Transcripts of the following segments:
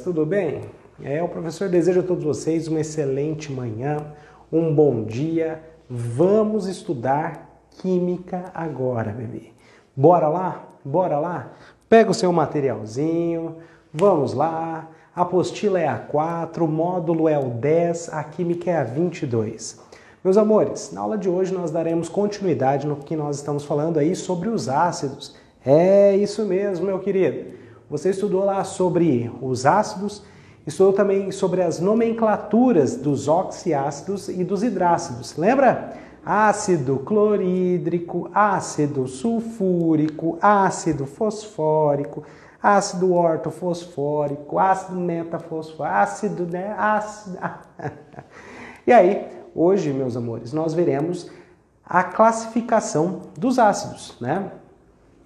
Tudo bem? O professor deseja a todos vocês uma excelente manhã, um bom dia. Vamos estudar Química agora, bebê. Bora lá? Bora lá? Pega o seu materialzinho, vamos lá. A apostila é a 4, o módulo é o 10, a Química é a 22. Meus amores, na aula de hoje nós daremos continuidade no que nós estamos falando aí sobre os ácidos. É isso mesmo, meu querido. Você estudou lá sobre os ácidos, estudou também sobre as nomenclaturas dos oxiácidos e dos hidrácidos. Lembra? Ácido clorídrico, ácido sulfúrico, ácido fosfórico, ácido ortofosfórico, ácido metafosfórico, ácido, né? Ácido. E aí, hoje, meus amores, nós veremos a classificação dos ácidos, né?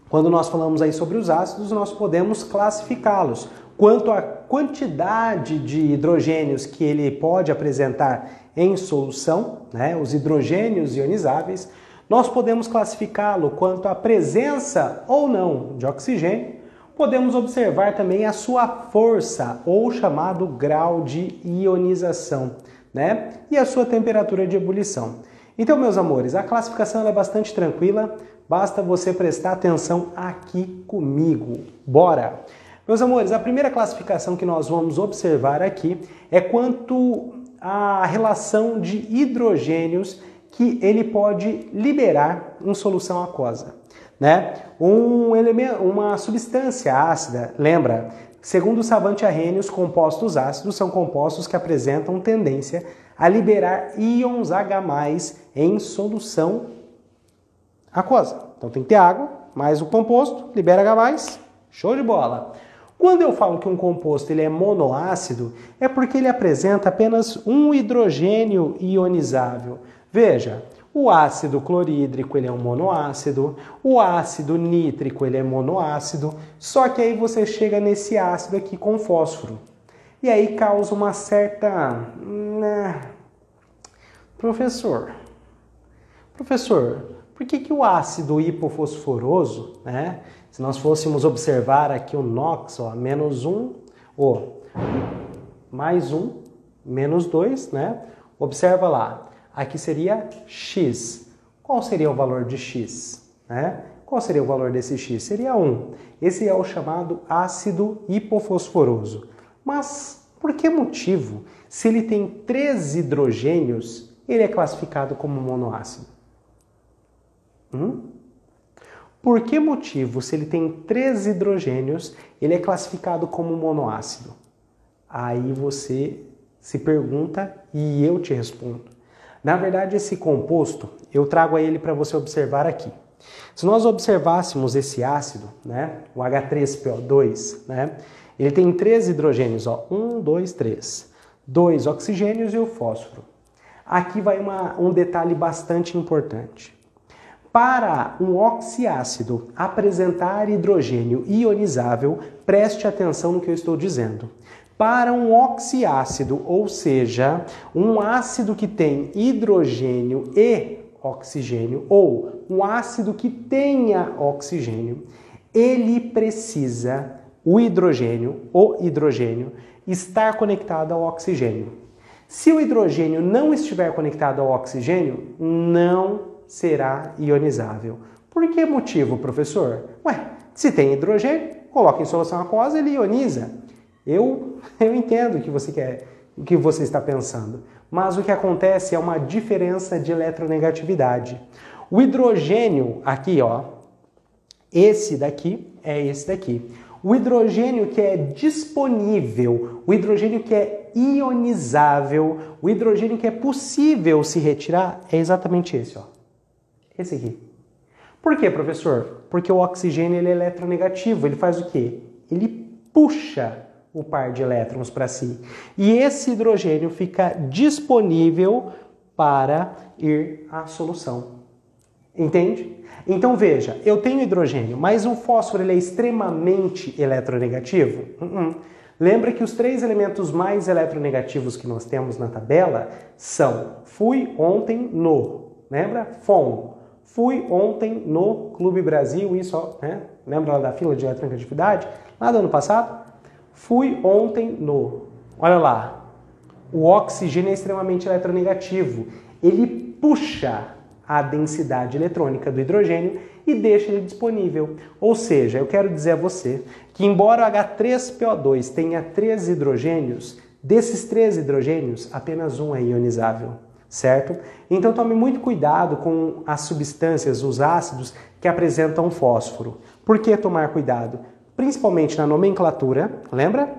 Quando nós falamos aí sobre os ácidos, nós podemos classificá-los quanto à quantidade de hidrogênios que ele pode apresentar em solução, né, os hidrogênios ionizáveis. Nós podemos classificá-lo quanto à presença ou não de oxigênio. Podemos observar também a sua força, ou chamado grau de ionização, né, e a sua temperatura de ebulição. Então, meus amores, a classificação é bastante tranquila. Basta você prestar atenção aqui comigo. Bora! Meus amores, a primeira classificação que nós vamos observar aqui é quanto à relação de hidrogênios que ele pode liberar em solução aquosa, né? Uma substância ácida, lembra? Segundo o savante Arrhenius, compostos ácidos são compostos que apresentam tendência a liberar íons H+ em solução aquosa. Então tem que ter água, mais o composto, libera H+, show de bola. Quando eu falo que um composto ele é monoácido, é porque ele apresenta apenas um hidrogênio ionizável. Veja, o ácido clorídrico ele é um monoácido, o ácido nítrico ele é monoácido, só que aí você chega nesse ácido aqui com fósforo. E aí causa uma certa... Professor, por que o ácido hipofosforoso, né? Se nós fôssemos observar aqui o NOx, ó, -1, mais 1, -2, né? Observa lá, aqui seria X. Qual seria o valor de X? Né? Qual seria o valor desse X? Seria 1. Esse é o chamado ácido hipofosforoso. Mas por que motivo, se ele tem 3 hidrogênios, ele é classificado como monoácido? Por que motivo, se ele tem 3 hidrogênios, ele é classificado como monoácido? Aí você se pergunta e eu te respondo. Na verdade, esse composto, eu trago ele para você observar aqui. Se nós observássemos esse ácido, né, o H3PO2, né, ele tem 3 hidrogênios, ó, 1, 2, 3. 2 oxigênios e o fósforo. Aqui vai um detalhe bastante importante. Para um oxiácido apresentar hidrogênio ionizável, preste atenção no que eu estou dizendo. Para um oxiácido, ou seja, um ácido que tem hidrogênio e oxigênio, ou um ácido que tenha oxigênio, ele precisa, o hidrogênio estar conectado ao oxigênio. Se o hidrogênio não estiver conectado ao oxigênio, não será ionizável. Por que motivo, professor? Se tem hidrogênio, coloca em solução aquosa, ele ioniza. Eu entendo o que você quer, o que você está pensando, mas o que acontece é uma diferença de eletronegatividade. O hidrogênio aqui, ó, esse daqui é esse daqui. O hidrogênio que é disponível, o hidrogênio que é ionizável, o hidrogênio que é possível se retirar é exatamente esse, ó. Esse aqui. Por quê, professor? Porque o oxigênio ele é eletronegativo. Ele faz o quê? Ele puxa o par de elétrons para si. E esse hidrogênio fica disponível para ir à solução. Entende? Então veja, eu tenho hidrogênio, mas o fósforo ele é extremamente eletronegativo? Lembra que os 3 elementos mais eletronegativos que nós temos na tabela são fui ontem no, lembra? FON. Fui ontem no Clube Brasil, isso, né? Lembra lá da fila de eletronegatividade? Lá do ano passado? Fui ontem no... Olha lá, o oxigênio é extremamente eletronegativo. Ele puxa a densidade eletrônica do hidrogênio e deixa ele disponível. Ou seja, eu quero dizer a você que embora o H3PO2 tenha 3 hidrogênios, desses 3 hidrogênios, apenas um é ionizável, certo? Então tome muito cuidado com as substâncias, os ácidos que apresentam fósforo. Por que tomar cuidado? Principalmente na nomenclatura, lembra?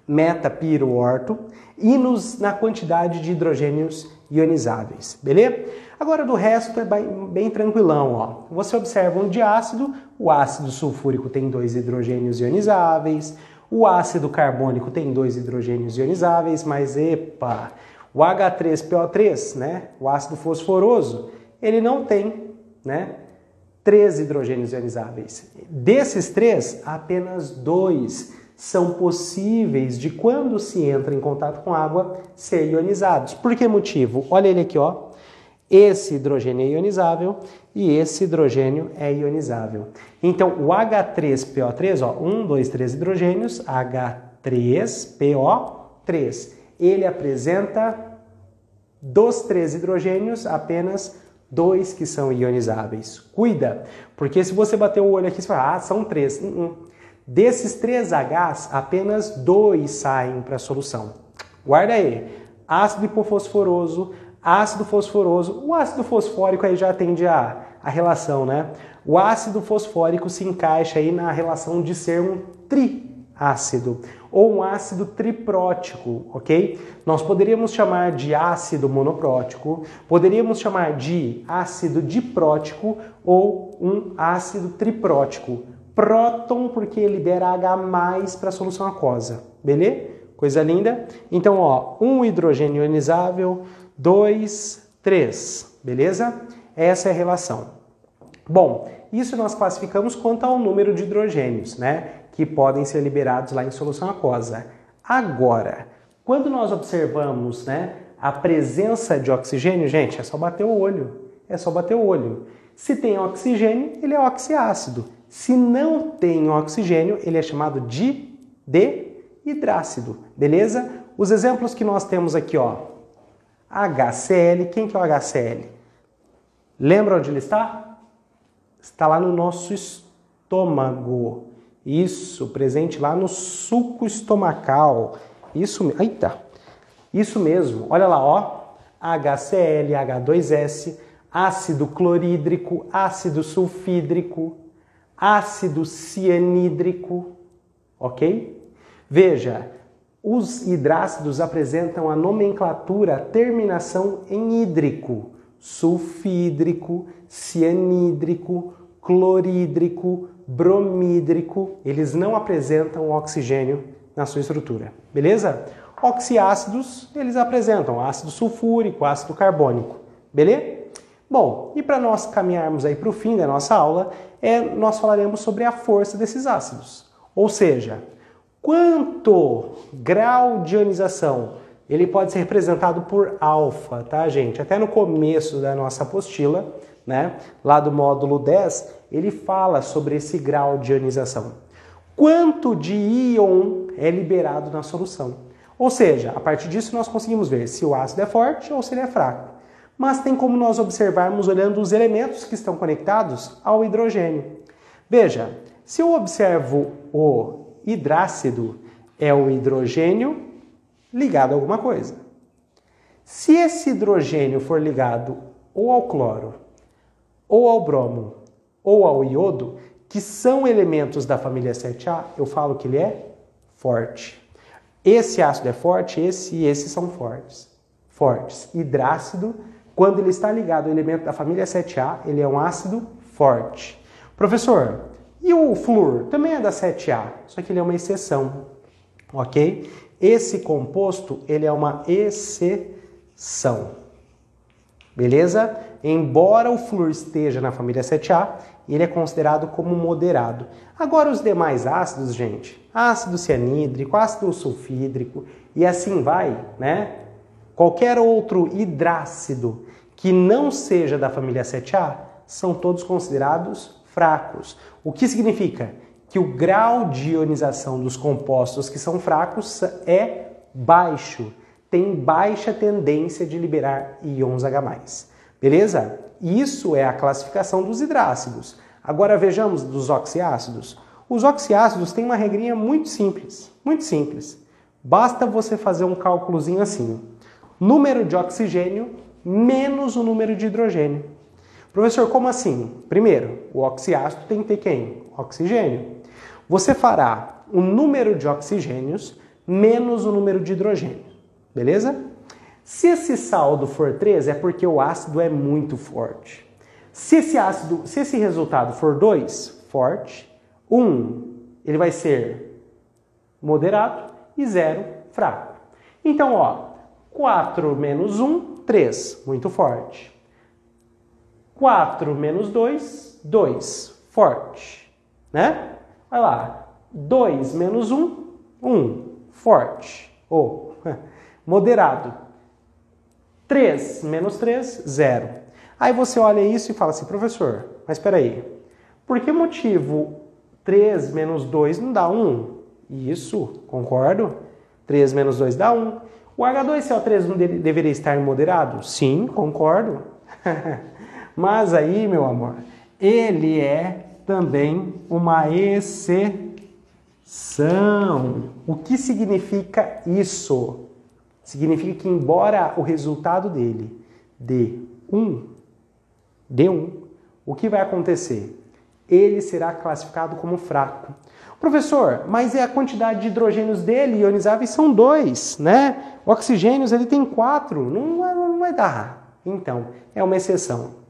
Meta, piro, orto, e na quantidade de hidrogênios ionizáveis, beleza? Agora do resto é bem tranquilão, ó. Você observa um diácido, o ácido sulfúrico tem 2 hidrogênios ionizáveis, o ácido carbônico tem 2 hidrogênios ionizáveis, mas epa, o H3PO3, né, o ácido fosforoso, ele não tem, né, 3 hidrogênios ionizáveis. Desses 3, apenas 2 são possíveis de, quando se entra em contato com água, ser ionizados. Por que motivo? Olha ele aqui, ó. Esse hidrogênio é ionizável e esse hidrogênio é ionizável. Então, o H3PO3, ó, 1, 2, 3 hidrogênios, H3PO3, ele apresenta dos 3 hidrogênios apenas 2 que são ionizáveis. Cuida, porque se você bater o olho aqui, você fala, são 3. Desses 3 Hs, apenas 2 saem para a solução. Guarda aí. Ácido hipofosforoso, ácido fosforoso. O ácido fosfórico aí já atende a relação, né? O ácido fosfórico se encaixa aí na relação de ser um triácido ou um ácido triprótico, ok? Nós poderíamos chamar de ácido monoprótico, poderíamos chamar de ácido diprótico ou um ácido triprótico. Próton, porque ele libera H+ para a solução aquosa, beleza? Coisa linda? Então, ó, 1 hidrogênio ionizável, 2, 3, beleza? Essa é a relação. Bom, isso nós classificamos quanto ao número de hidrogênios, né? Que podem ser liberados lá em solução aquosa. Agora, quando nós observamos, né, a presença de oxigênio, gente, é só bater o olho. É só bater o olho. Se tem oxigênio, ele é oxiácido. Se não tem oxigênio, ele é chamado de hidrácido, beleza? Os exemplos que nós temos aqui, ó, HCl, quem que é o HCl? Lembra onde ele está? Está lá no nosso estômago. Isso, presente lá no suco estomacal. Isso, eita, isso mesmo. Olha lá, ó, HCl, H2S, ácido clorídrico, ácido sulfídrico, ácido cianídrico, ok? Veja, os hidrácidos apresentam a nomenclatura terminação em hídrico, sulfídrico, cianídrico, clorídrico, bromídrico. Eles não apresentam oxigênio na sua estrutura, beleza? Oxiácidos, eles apresentam ácido sulfúrico, ácido carbônico, beleza? Bom, e para nós caminharmos aí para o fim da nossa aula, nós falaremos sobre a força desses ácidos. Ou seja, quanto grau de ionização ele pode ser representado por alfa, tá, gente? Até no começo da nossa apostila, né, lá do módulo 10, ele fala sobre esse grau de ionização. Quanto de íon é liberado na solução? Ou seja, a partir disso nós conseguimos ver se o ácido é forte ou se ele é fraco. Mas tem como nós observarmos olhando os elementos que estão conectados ao hidrogênio. Veja, se eu observo o hidrácido, é o hidrogênio ligado a alguma coisa. Se esse hidrogênio for ligado ou ao cloro, ou ao bromo, ou ao iodo, que são elementos da família 7A, eu falo que ele é forte. Esse ácido é forte, esse e esse são fortes. Hidrácido, quando ele está ligado ao elemento da família 7A, ele é um ácido forte. Professor, e o flúor? Também é da 7A, só que ele é uma exceção, ok? Esse composto, ele é uma exceção, beleza? Embora o flúor esteja na família 7A, ele é considerado como moderado. Agora os demais ácidos, gente, ácido cianídrico, ácido sulfídrico e assim vai, né? Qualquer outro hidrácido que não seja da família 7A são todos considerados fracos. O que significa? que o grau de ionização dos compostos que são fracos é baixo, tem baixa tendência de liberar íons H+. Beleza? Isso é a classificação dos hidrácidos. Agora vejamos dos oxiácidos. Os oxiácidos têm uma regrinha muito simples, muito simples. Basta você fazer um cálculozinho assim. Número de oxigênio menos o número de hidrogênio. Professor, como assim? Primeiro, o oxiácido tem que ter quem? Oxigênio. Você fará o número de oxigênios menos o número de hidrogênio. Beleza? Se esse saldo for 3, é porque o ácido é muito forte. Se esse resultado for 2, forte, 1, ele vai ser moderado e 0, fraco. Então, ó, 4 menos 1, 3, muito forte. 4 menos 2, 2, forte, né? Olha lá, 2 menos 1, 1, forte, ou moderado. 3 menos 3, 0. Aí você olha isso e fala assim, professor, mas espera aí, por que motivo 3 menos 2 não dá 1? Isso, concordo. 3 menos 2 dá 1. O H2CO3 não deveria estar moderado? Sim, concordo. Mas aí, meu amor, ele é também uma exceção. O que significa isso? Significa que embora o resultado dele dê 1, o que vai acontecer? Ele será classificado como fraco. Professor, mas a quantidade de hidrogênios dele ionizáveis são 2, né? Oxigênios ele tem 4, não vai dar. Então, é uma exceção.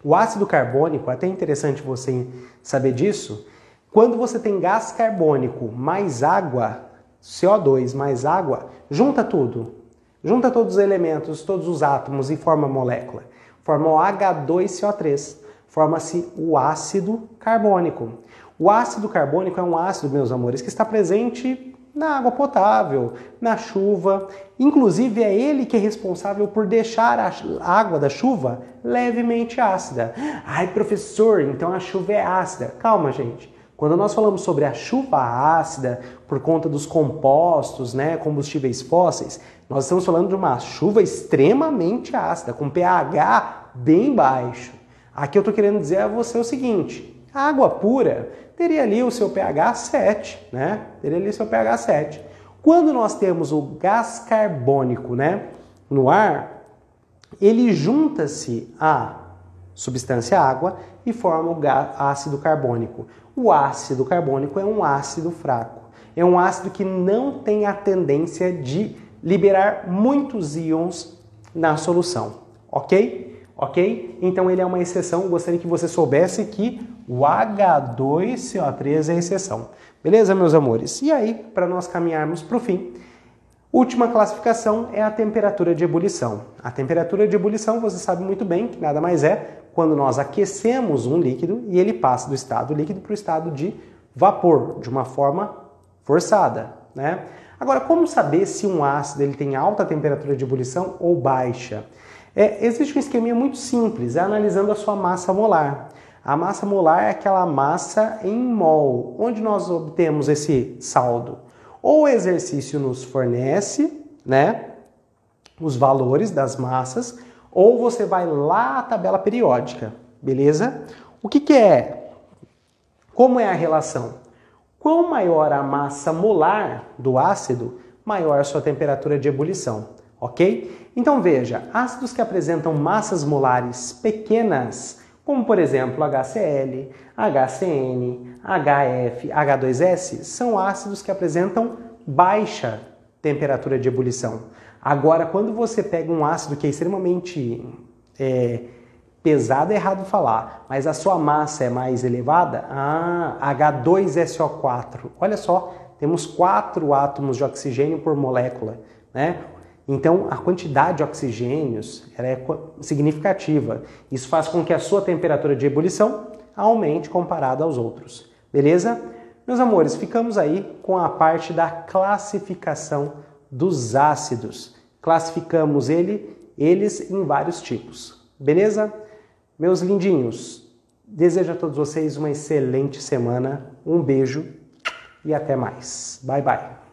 O ácido carbônico, até interessante você saber disso, quando você tem gás carbônico mais água, CO2 mais água, junta tudo. Junta todos os elementos, todos os átomos e forma a molécula. Forma o H2CO3. Forma-se o ácido carbônico. O ácido carbônico é um ácido, meus amores, que está presente na água potável, na chuva. Inclusive, é ele que é responsável por deixar a água da chuva levemente ácida. Ai, professor, então a chuva é ácida. Calma, gente. Quando nós falamos sobre a chuva ácida, por conta dos compostos, né, combustíveis fósseis, nós estamos falando de uma chuva extremamente ácida, com pH bem baixo. Aqui eu estou querendo dizer a você o seguinte, a água pura teria ali o seu pH 7, né? Teria ali o seu pH 7. Quando nós temos o gás carbônico, né, no ar, ele junta-se à substância água e forma o ácido carbônico. O ácido carbônico é um ácido fraco. É um ácido que não tem a tendência de liberar muitos íons na solução, ok? Ok? Então ele é uma exceção. Gostaria que você soubesse que o H2CO3 é a exceção. Beleza, meus amores? E aí, para nós caminharmos para o fim, última classificação é a temperatura de ebulição. A temperatura de ebulição, você sabe muito bem que nada mais é quando nós aquecemos um líquido e ele passa do estado líquido para o estado de vapor, de uma forma forçada, né? Agora, como saber se um ácido ele tem alta temperatura de ebulição ou baixa? Existe um esqueminha muito simples, analisando a sua massa molar. A massa molar é aquela massa em mol. Onde nós obtemos esse saldo? Ou o exercício nos fornece, né, os valores das massas, ou você vai lá à tabela periódica, beleza? O que é? Como é a relação? Quanto maior a massa molar do ácido, maior a sua temperatura de ebulição, ok? Então veja, ácidos que apresentam massas molares pequenas, como por exemplo HCl, HCN, HF, H2S, são ácidos que apresentam baixa temperatura de ebulição. Agora, quando você pega um ácido que é extremamente pesado, é errado falar, mas a sua massa é mais elevada, H2SO4. Olha só, temos 4 átomos de oxigênio por molécula, né? Então, a quantidade de oxigênios ela é significativa. Isso faz com que a sua temperatura de ebulição aumente comparada aos outros. Beleza? Meus amores, ficamos aí com a parte da classificação dos ácidos. Classificamos eles em vários tipos. Beleza? Meus lindinhos, Desejo a todos vocês uma excelente semana, um beijo e até mais. Bye, bye.